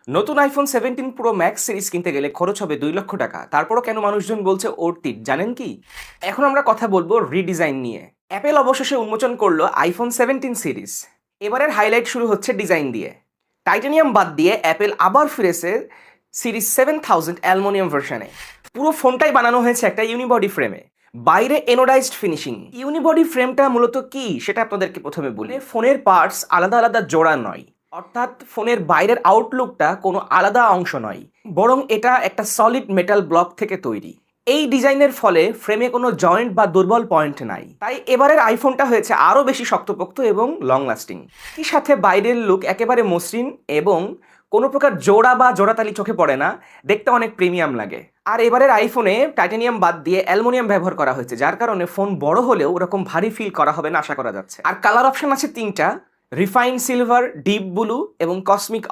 নতুন iPhone 17 pro max series কিনতে গেলে খরচ হবে 2 লক্ষ টাকা। তারপরও কেন মানুষজন বলছে অর্থিট জানেন কি? এখন আমরা কথা বলবো রিডিজাইন নিয়ে। অ্যাপেল অবশেষে উন্মোচন করলো আইফোন 17 সিরিজ। এবারের হাইলাইট শুরু হচ্ছে ডিজাইন দিয়ে। টাইটানিয়াম বাদ দিয়ে অ্যাপেল আবার ফিরেছে সিরিজ 7000 অ্যালুমিনিয়াম ভার্সনে। পুরো ফোনটাই বানানো হয়েছে একটা ইউনিবডি ফ্রেমে, বাইরে এনোডাইজড ফিনিশিং। ইউনিবডি ফ্রেমটা মূলত কি সেটা আপনাদেরকে প্রথমে বলি। ফোনের পার্টস আলাদা আলাদা জোড়া নয়, অর্থাৎ ফোনের বাইরের আউটলুকটা কোনো আলাদা অংশ নয়, বরং এটা একটা সলিড মেটাল ব্লক থেকে তৈরি। এই ডিজাইনের ফলে ফ্রেমে কোনো জয়েন্ট বা দুর্বল পয়েন্ট নাই, তাই এবারের আইফোনটা হয়েছে আরও বেশি শক্তপোক্ত এবং লং লাস্টিং। এই সাথে বাইরের লুক একেবারে মসৃণ এবং কোনো প্রকার জোড়া বা জোড়াতালি চোখে পড়ে না, দেখতে অনেক প্রিমিয়াম লাগে। আর এবারের আইফোনে টাইটানিয়াম বাদ দিয়ে অ্যালুমিনিয়াম ব্যবহার করা হয়েছে, যার কারণে ফোন বড় হলেও ওরকম ভারী ফিল করা হবে না আশা করা যাচ্ছে। আর কালার অপশন আছে 3টা: রিফাইন সিলভার, ডিপ ব্লু এবং কসমিক